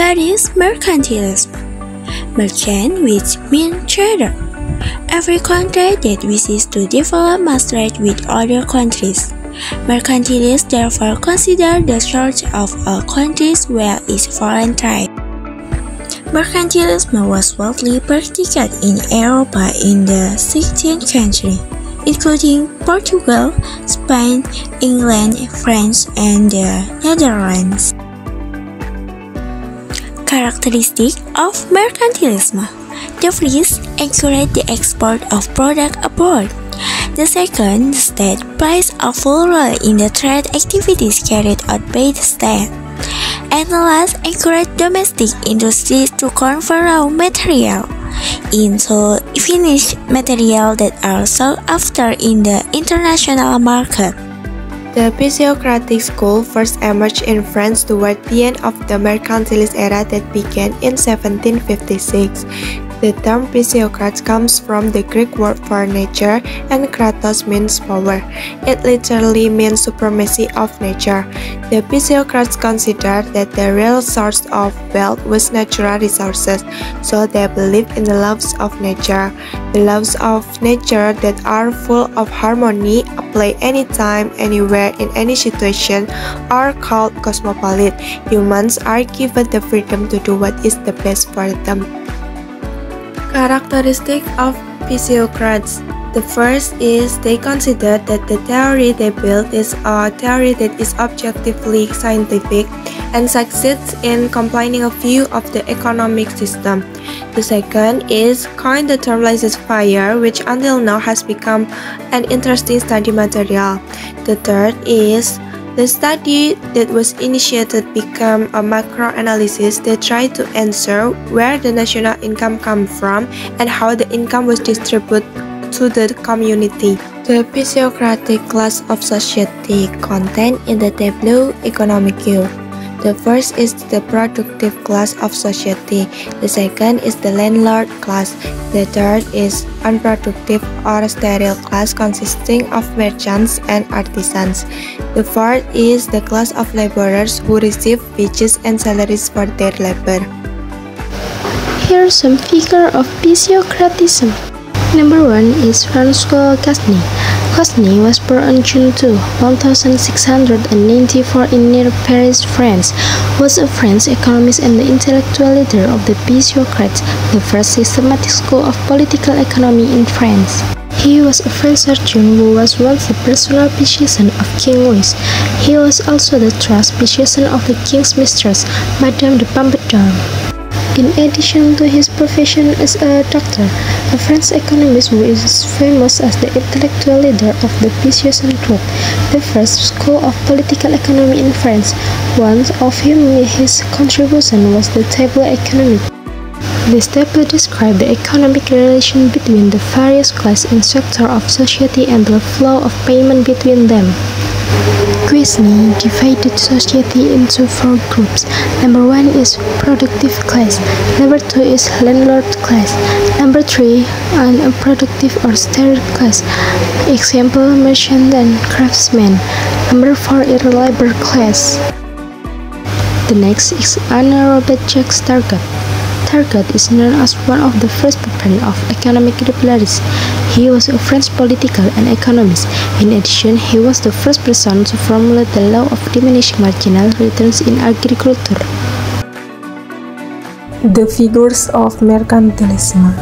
What is mercantilism? Merchant, which means trader. Every country that wishes to develop must trade with other countries. Mercantilists therefore consider the source of a country's wealth is foreign trade. Mercantilism was widely practiced in Europe in the 16th century, including Portugal, Spain, England, France, and the Netherlands. Characteristics of mercantilism: the first, encourage the export of products abroad. The second, the state plays a full role in the trade activities carried out by the state. And the last, encourage domestic industries to convert raw material into finished material that are sought after in the international market. The physiocratic school first emerged in France toward the end of the mercantilist era that began in 1756. The term physiocrat comes from the Greek word for nature, and kratos means power. It literally means supremacy of nature. The physiocrats considered that the real source of wealth was natural resources, so they believed in the laws of nature. The laws of nature that are full of harmony, apply anytime, anywhere, in any situation, are called cosmopolite. Humans are given the freedom to do what is the best for them. Characteristic of physiocrats. The first is they consider that the theory they build is a theory that is objectively scientific and succeeds in combining a view of the economic system. The second is coin the term laissez-faire, which until now has become an interesting study material. The third is the study that was initiated became a macro-analysis that tried to answer where the national income comes from and how the income was distributed to the community. The physiocratic class of society contained in the tableau économique. The first is the productive class of society. The second is the landlord class. The third is unproductive or sterile class consisting of merchants and artisans. The fourth is the class of laborers who receive wages and salaries for their labor. Here are some figures of physiocratism. Number 1 is François Gasnier. Gasnier was born on June 2, 1694 in near Paris, France. Was a French economist and the intellectual leader of the Physiocrats, the first systematic school of political economy in France. He was a French surgeon who was once the personal physician of King Louis. He was also the trust physician of the king's mistress, Madame de Pompadour. In addition to his profession as a doctor, a French economist who is famous as the intellectual leader of the Physiocian Club, the first school of political economy in France. One of his contribution was the table economic. This table describes the economic relation between the various classes and sectors of society and the flow of payment between them. Gasnier divided society into 4 groups. Number 1 is productive class. Number 2 is landlord class. Number 3, unproductive or sterile class. Example, merchant and craftsmen. Number 4 is labor class. The next is Honoré Jacques Turgot. Turgot is known as one of the first patrons of economic liberalism. He was a French political and economist. In addition, he was the first person to formulate the law of diminishing marginal returns in agriculture. The figures of mercantilism.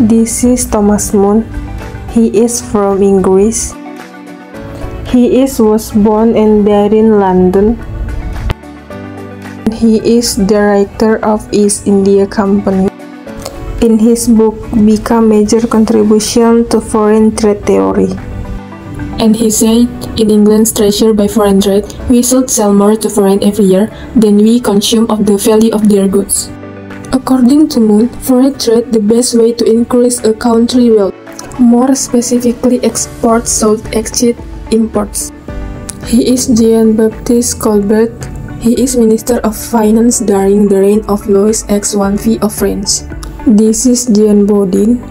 This is Thomas More. He is from English. He was born and died in London. He is director of East India Company. In his book, become major contribution to foreign trade theory. And he said, in England's treasure by foreign trade, we should sell more to foreign every year than we consume of the value of their goods. According to Moon, foreign trade the best way to increase a country's wealth. More specifically, exports should exceed imports. He is Jean-Baptiste Colbert. He is Minister of Finance during the reign of Louis XI of France. This is Jean Bodin,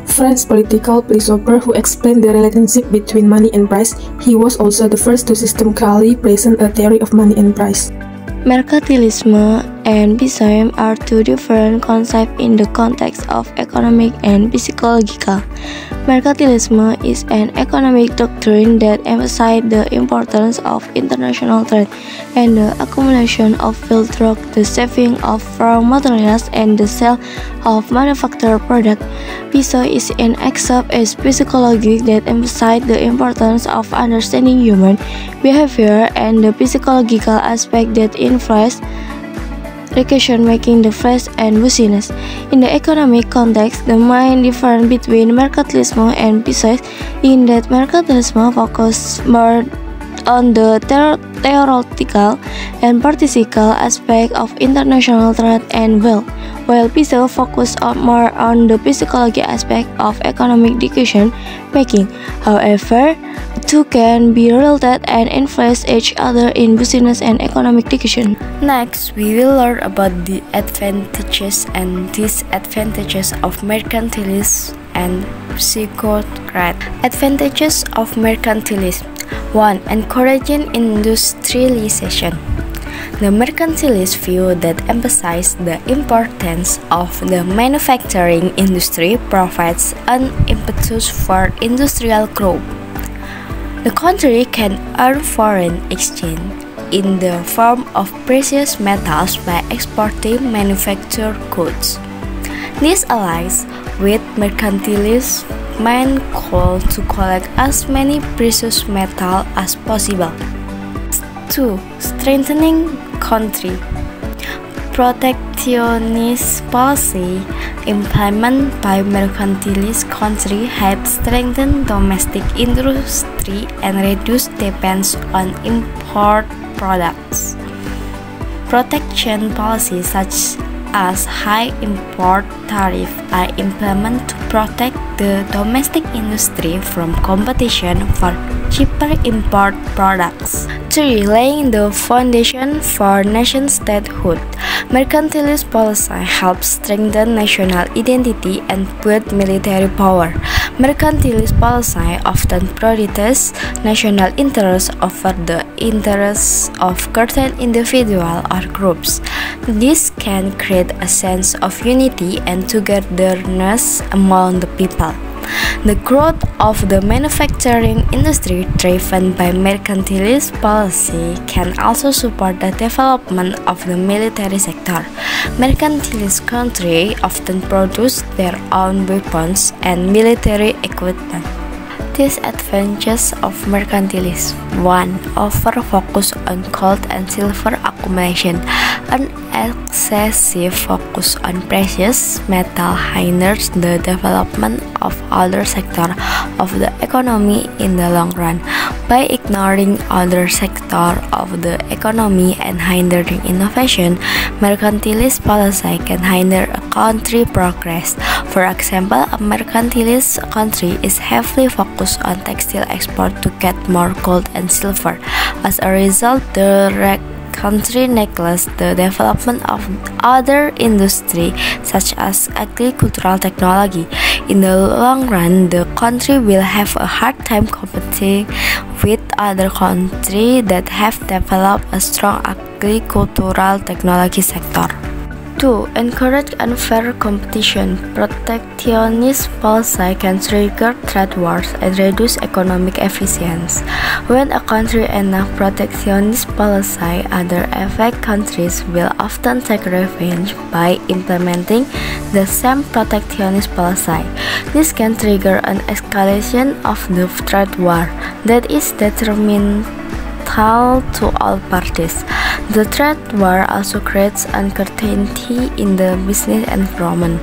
French political philosopher who explained the relationship between money and price. He was also the first to systematically present a theory of money and price. Mercantilism and pessimism are two different concepts in the context of economic and psychological. Mercantilism is an economic doctrine that emphasizes the importance of international trade and the accumulation of wealth through the saving of raw materials and the sale of manufactured products. Pessimism is an concept of psychology that emphasizes the importance of understanding human behavior and the psychological aspect that influence decision-making, the flesh, and business. In the economic context, the main difference between mercantilism and pessimism is that mercantilism focuses more on the theoretical and practical aspect of international trade and wealth, while pessimism focuses more on the psychological aspect of economic decision making. However, the two can be related and influence each other in business and economic decision. Next, we will learn about the advantages and disadvantages of mercantilism and psychocrat. Advantages of mercantilism: 1. Encouraging industrialization. The mercantilist view that emphasizes the importance of the manufacturing industry provides an impetus for industrial growth. The country can earn foreign exchange in the form of precious metals by exporting manufactured goods. This aligns with mercantilists' main goal to collect as many precious metals as possible. 2. Strengthening country. Protectionist policy implemented by mercantilist countries help strengthen domestic industry and reduce dependence on import products. Protection policies such as high import tariffs are implemented to protect the domestic industry from competition for cheaper import products. 3. Laying the foundation for nation-statehood. Mercantilist policy helps strengthen national identity and build military power. Mercantilist policy often prioritizes national interests over the interests of certain individuals or groups. This can create a sense of unity and togetherness among the people. The growth of the manufacturing industry driven by mercantilist policy can also support the development of the military sector. Mercantilist countries often produce their own weapons and military equipment. Disadvantages of mercantilism: 1. Over-focus on gold and silver accumulation. An excessive focus on precious metal hinders the development of other sectors of the economy in the long run. By ignoring other sectors of the economy and hindering innovation, mercantilist policy can hinder a country's progress. For example, a mercantilist country is heavily focused on textile export to get more gold and silver. As a result, the country neglects the development of other industries such as agricultural technology. In the long run, the country will have a hard time competing with other countries that have developed a strong agricultural technology sector. 2. Encourage unfair competition. Protectionist policy can trigger trade wars and reduce economic efficiency. When a country enacts protectionist policy, other affected countries will often take revenge by implementing the same protectionist policy. This can trigger an escalation of the trade war that is detrimental to all parties. The trade war also creates uncertainty in the business environment,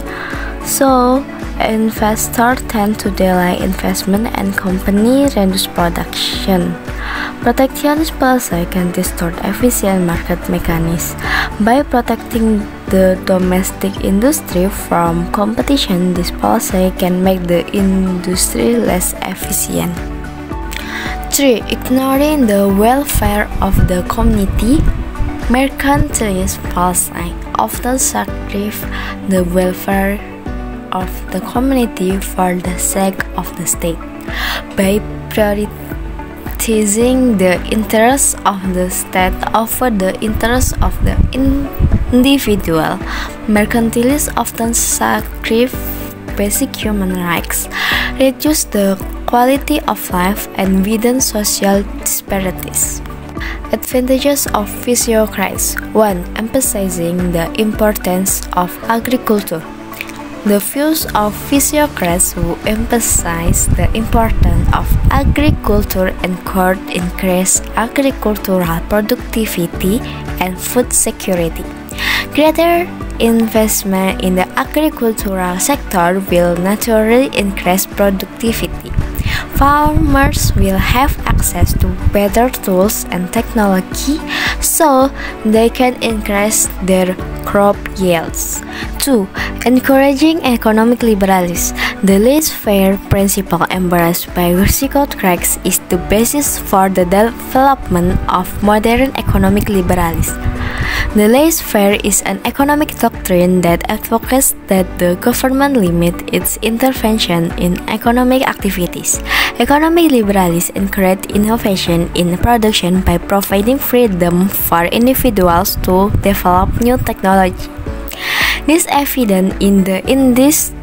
so investors tend to delay investment and companies reduce production. Protectionist policy can distort efficient market mechanisms. By protecting the domestic industry from competition, this policy can make the industry less efficient. 3. Ignoring the welfare of the community. Mercantilist policy often sacrifice the welfare of the community for the sake of the state. By prioritizing prioritizing the interests of the state over the interests of the individual. Mercantilists often sacrifice basic human rights, reduce the quality of life, and widen social disparities. Advantages of physiocrats. 1. Emphasizing the importance of agriculture. The views of physiocrats who emphasize the importance of agriculture encourage increased agricultural productivity and food security. Greater investment in the agricultural sector will naturally increase productivity. Farmers will have access to better tools and technology so they can increase their crop yields. 2. Encouraging economic liberalism. The laissez-faire principle embraced by physiocrats is the basis for the development of modern economic liberalism. The laissez-faire is an economic doctrine that advocates that the government limit its intervention in economic activities. Economic liberalism encourages innovation in production by providing freedom for individuals to develop new technology. This is evident in the Industrial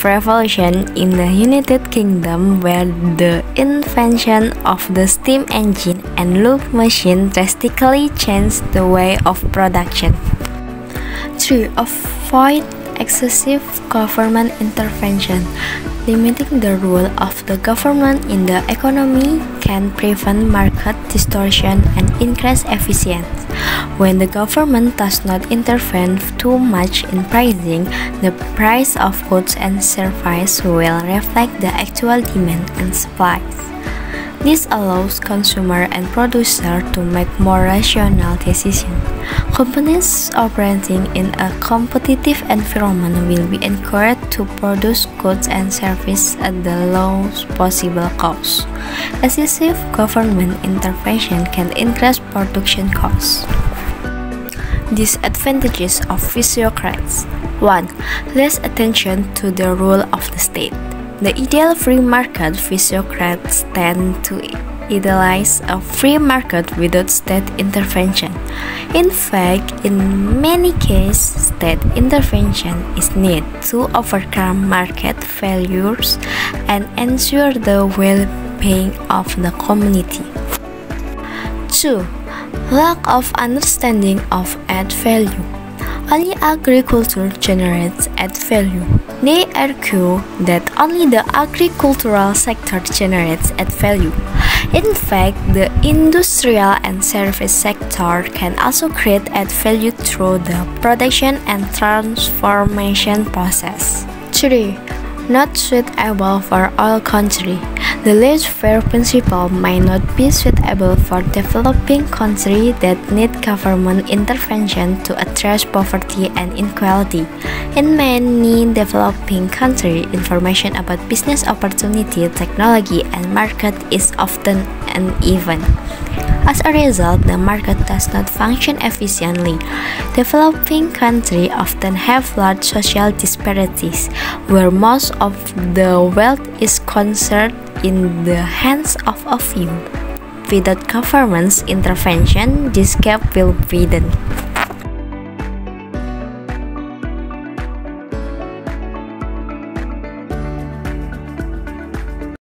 Revolution in the United Kingdom, where the invention of the steam engine and loom machine drastically changed the way of production. 3. Avoid excessive government intervention. Limiting the role of the government in the economy can prevent market distortion and increase efficiency. When the government does not intervene too much in pricing, the price of goods and services will reflect the actual demand and supplies. This allows consumer and producer to make more rational decisions. Companies operating in a competitive environment will be encouraged to produce goods and services at the lowest possible cost. Excessive government intervention can increase production costs. Disadvantages of physiocrats. 1. Less attention to the role of the state. The ideal free market physiocrats tend to idealize a free market without state intervention. In fact, in many cases, state intervention is needed to overcome market failures and ensure the well-being of the community. 2. Lack of understanding of added value. Only agriculture generates added value. They argue that only the agricultural sector generates added value. In fact, the industrial and service sector can also create added value through the production and transformation process. 3. Not suitable for all countries. The laissez-faire principle might not be suitable for developing countries that need government intervention to address poverty and inequality. In many developing countries, information about business opportunity, technology, and market is often uneven. As a result, the market does not function efficiently. Developing countries often have large social disparities, where most of the wealth is concentrated in the hands of a few. Without government's intervention, this gap will widen.